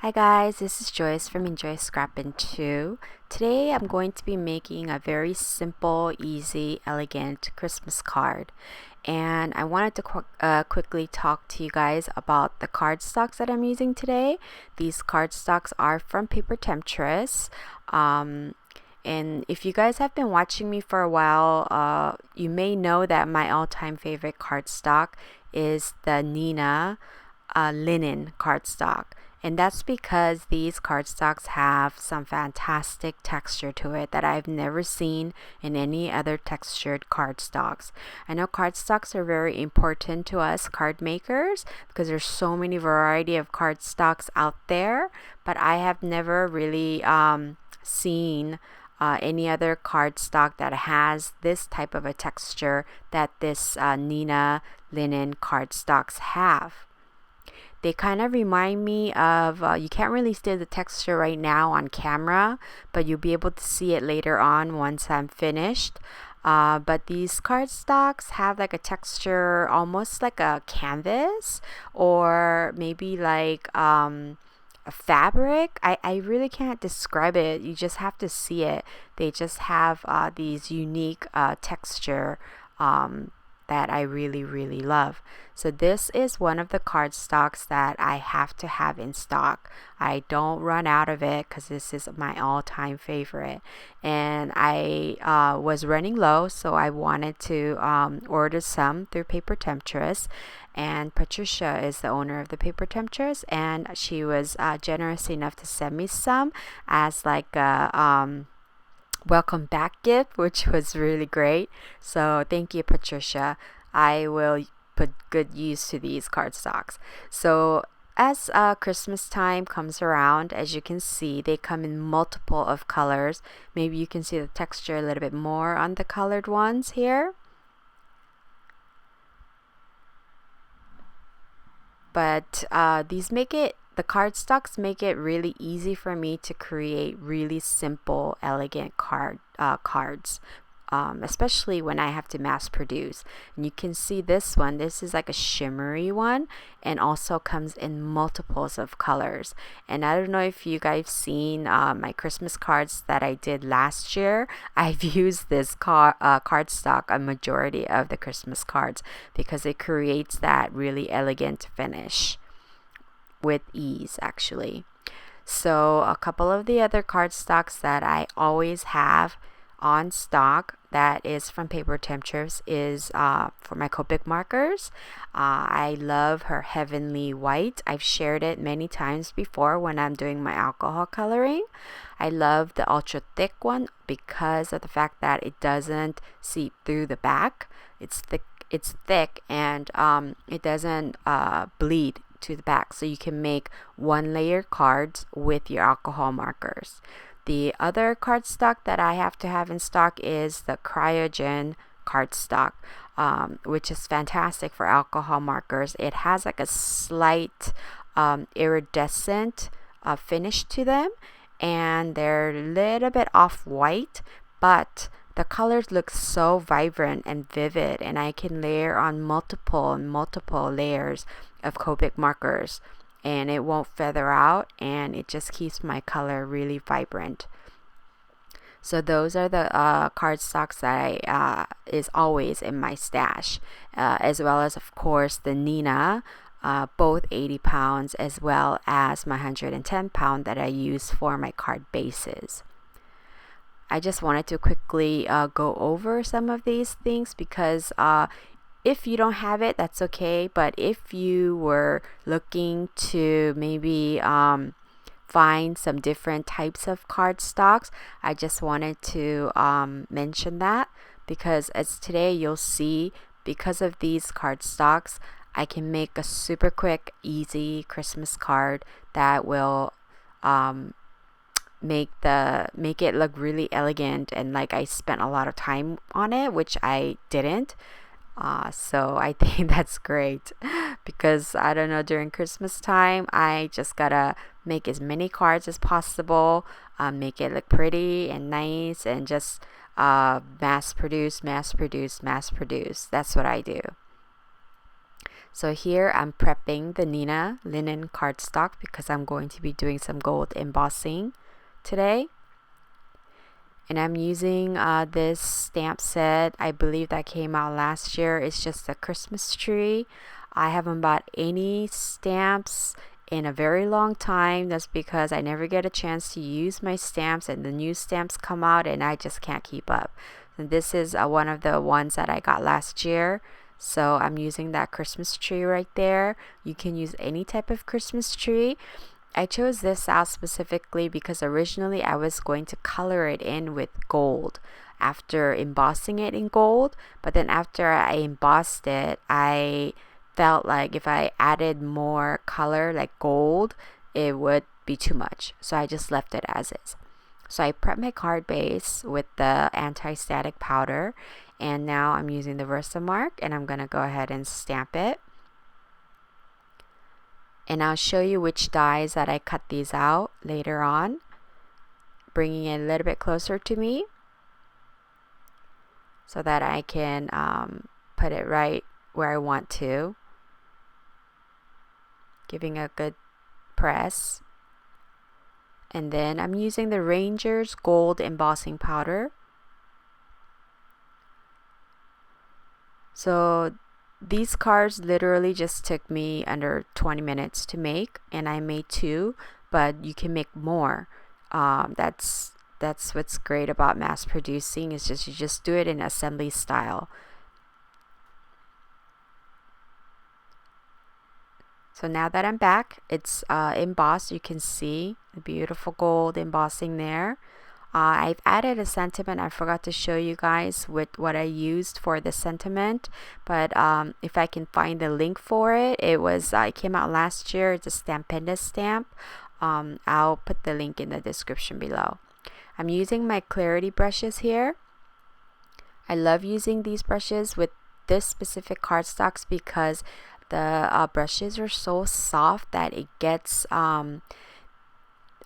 Hi guys, this is Joyce from Enjoy Scrappin' 2. Today I'm going to be making a very simple, easy, elegant Christmas card. And I wanted to quickly talk to you guys about the cardstocks that I'm using today. These cardstocks are from Paper Temptress. And if you guys have been watching me for a while, you may know that my all-time favorite cardstock is the Neenah linen cardstock. And that's because these cardstocks have some fantastic texture to it that I've never seen in any other textured cardstocks. I know cardstocks are very important to us card makers because there's so many variety of cardstocks out there, but I have never really seen any other cardstock that has this type of a texture that this Neenah linen cardstocks have. They kind of remind me of, you can't really see the texture right now on camera, but you'll be able to see it later on once I'm finished. But these cardstocks have like a texture almost like a canvas or maybe like a fabric. I really can't describe it. You just have to see it. They just have these unique texture that I really love. So this is one of the cardstocks that I have to have in stock. I don't run out of it because this is my all-time favorite. And I was running low, so I wanted to order some through Paper Temptress. And Patricia is the owner of the Paper Temptress, and she was generous enough to send me some as like a welcome back gift, which was really great. So thank you, Patricia. I will put good use to these cardstocks. So as Christmas time comes around, as you can see, they come in multiple of colors. Maybe you can see the texture a little bit more on the colored ones here. But the cardstocks make it really easy for me to create really simple, elegant cards, especially when I have to mass produce. And you can see this one. This is like a shimmery one and also comes in multiples of colors. And I don't know if you guys seen my Christmas cards that I did last year. I've used this cardstock a majority of the Christmas cards because it creates that really elegant finish with ease actually. So a couple of the other cardstocks that I always have on stock that is from Paper Temptress is for my Copic markers. I love her Heavenly White. I've shared it many times before when I'm doing my alcohol coloring. I love the ultra thick one because of the fact that it doesn't seep through the back. It's thick and it doesn't bleed to the back, so you can make one layer cards with your alcohol markers. The other cardstock that I have to have in stock is the Cryogen cardstock, which is fantastic for alcohol markers. It has like a slight iridescent finish to them, and they're a little bit off-white, but the colors look so vibrant and vivid, and I can layer on multiple layers of Copic markers and it won't feather out, and it just keeps my color really vibrant. So those are the cardstocks that I is always in my stash, as well as of course the Neenah, both 80 pounds, as well as my 110 pound that I use for my card bases. I just wanted to quickly go over some of these things because if you don't have it, that's okay. But if you were looking to maybe find some different types of cardstocks, I just wanted to mention that because as today you'll see, because of these cardstocks, I can make a super quick, easy Christmas card that will make it look really elegant and like I spent a lot of time on it, which I didn't. So I think that's great because I don't know, during Christmas time I just gotta make as many cards as possible, make it look pretty and nice, and just mass produce. That's what I do. So here I'm prepping the Neenah linen cardstock because I'm going to be doing some gold embossing today. And I'm using this stamp set. I believe that came out last year. It's just a Christmas tree. I haven't bought any stamps in a very long time. That's because I never get a chance to use my stamps, and the new stamps come out and I just can't keep up. And this is one of the ones that I got last year. So I'm using that Christmas tree right there. You can use any type of Christmas tree. I chose this out specifically because originally I was going to color it in with gold after embossing it in gold. But then after I embossed it, I felt like if I added more color like gold, it would be too much. So I just left it as is. So I prepped my card base with the anti-static powder, and now I'm using the Versamark, and I'm going to go ahead and stamp it. And I'll show you which dies that I cut these out later on, bringing it a little bit closer to me so that I can put it right where I want to, giving a good press. And then I'm using the Ranger's Gold Embossing Powder. So these cards literally just took me under 20 minutes to make, and I made 2, but you can make more. That's what's great about mass producing, is just you just do it in assembly style. So now that I'm back, it's embossed. You can see the beautiful gold embossing there. I've added a sentiment. I forgot to show you guys with what I used for the sentiment, but if I can find the link for it, it came out last year. It's a Stampendous stamp. I'll put the link in the description below. I'm using my Clarity brushes here. I love using these brushes with this specific cardstocks because the brushes are so soft that it gets on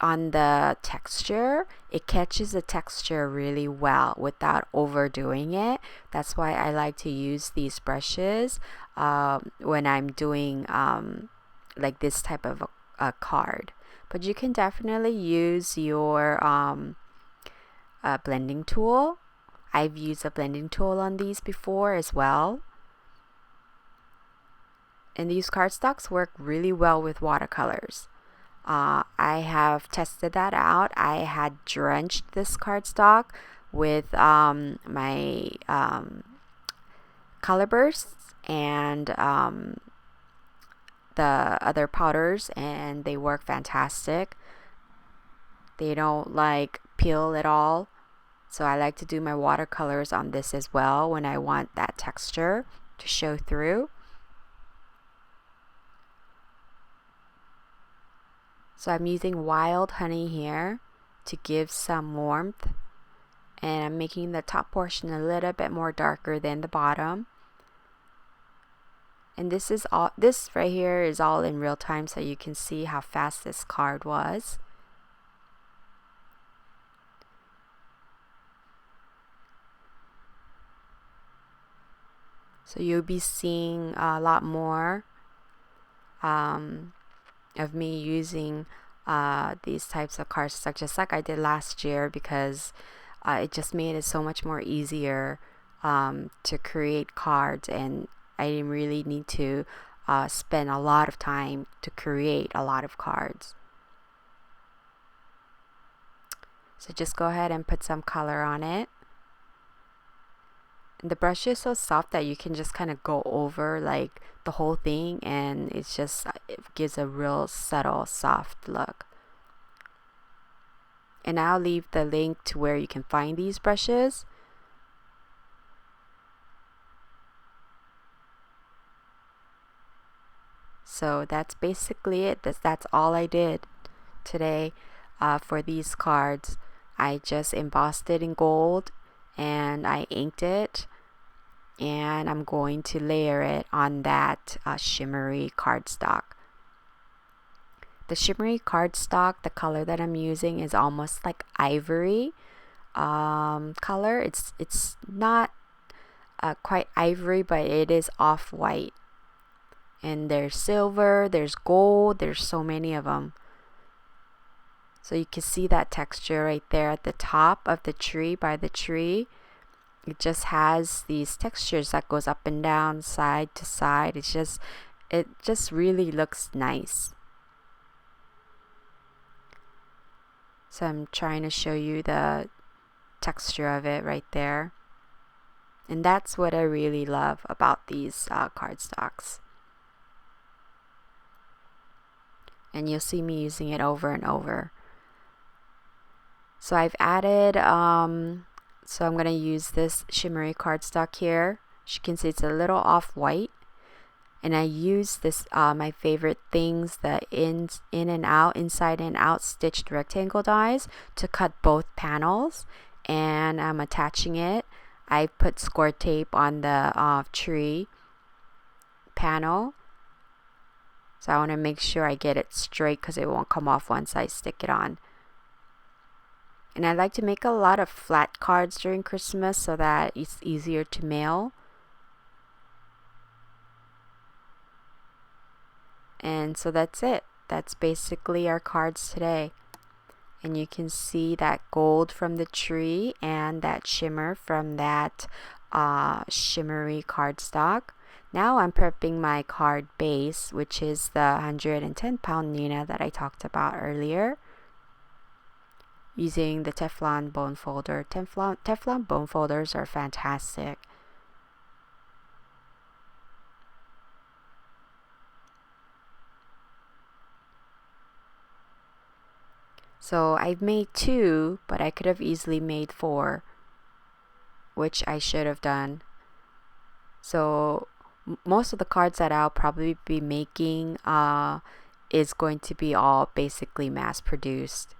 the texture. It catches the texture really well without overdoing it. That's why I like to use these brushes when I'm doing like this type of a card. But you can definitely use your blending tool. I've used a blending tool on these before as well. And these cardstocks work really well with watercolors. I have tested that out. I had drenched this cardstock with my color bursts and the other powders, and they work fantastic. They don't like peel at all. So I like to do my watercolors on this as well when I want that texture to show through. So I'm using Wild Honey here to give some warmth, and I'm making the top portion a little bit more darker than the bottom. And this right here is all in real time, so you can see how fast this card was. So you'll be seeing a lot more of me using these types of cardstock, just like I did last year, because it just made it so much more easier to create cards, and I didn't really need to spend a lot of time to create a lot of cards. So just go ahead and put some color on it. The brush is so soft that you can just kind of go over like the whole thing, and it gives a real subtle soft look. And I'll leave the link to where you can find these brushes. So that's basically it. That's all I did today for these cards. I just embossed it in gold and I inked it, and I'm going to layer it on that shimmery cardstock. The shimmery cardstock, the color that I'm using is almost like ivory color. It's not quite ivory, but it is off-white. And there's silver, there's gold, there's so many of them. So you can see that texture right there at the top of the tree, by the tree. It just has these textures that goes up and down, side to side. It just really looks nice. So I'm trying to show you the texture of it right there. And that's what I really love about these cardstocks. And you'll see me using it over and over. So I've added, so I'm going to use this shimmery cardstock here. As you can see, it's a little off-white. And I use this, my favorite things, the in and out, inside and out stitched rectangle dies to cut both panels. And I'm attaching it. I put score tape on the tree panel. So I want to make sure I get it straight because it won't come off once I stick it on. And I like to make a lot of flat cards during Christmas so that it's easier to mail. And so that's it. That's basically our cards today. And you can see that gold from the tree and that shimmer from that shimmery cardstock. Now I'm prepping my card base, which is the 110-pound Neenah that I talked about earlier, using the Teflon bone folder. Teflon bone folders are fantastic. So I've made 2, but I could have easily made 4, which I should have done. So most of the cards that I'll probably be making is going to be all basically mass produced.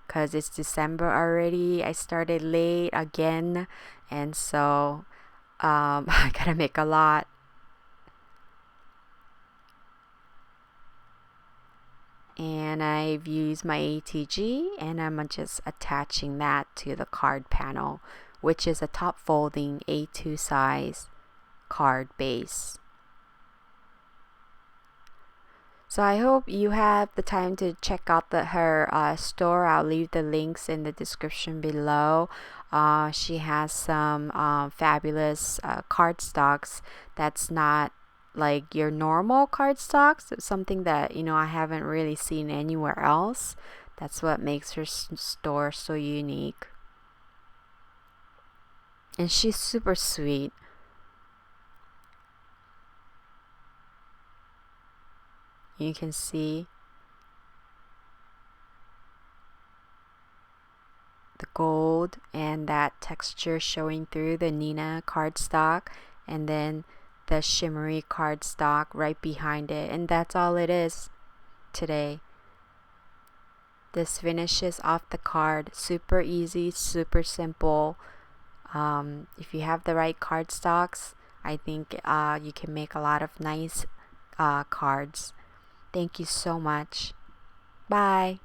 Because it's December already. I started late again, and so I gotta make a lot. And I've used my ATG, and I'm just attaching that to the card panel, which is a top folding A2 size card base. So I hope you have the time to check out her store. I'll leave the links in the description below. She has some fabulous cardstocks that's not like your normal cardstocks. It's something that, you know, I haven't really seen anywhere else. That's what makes her store so unique. And she's super sweet. You can see the gold and that texture showing through the Neenah cardstock, and then the shimmery cardstock right behind it. And that's all it is today. This finishes off the card. Super easy, super simple. If you have the right cardstocks, I think you can make a lot of nice cards. Thank you so much. Bye.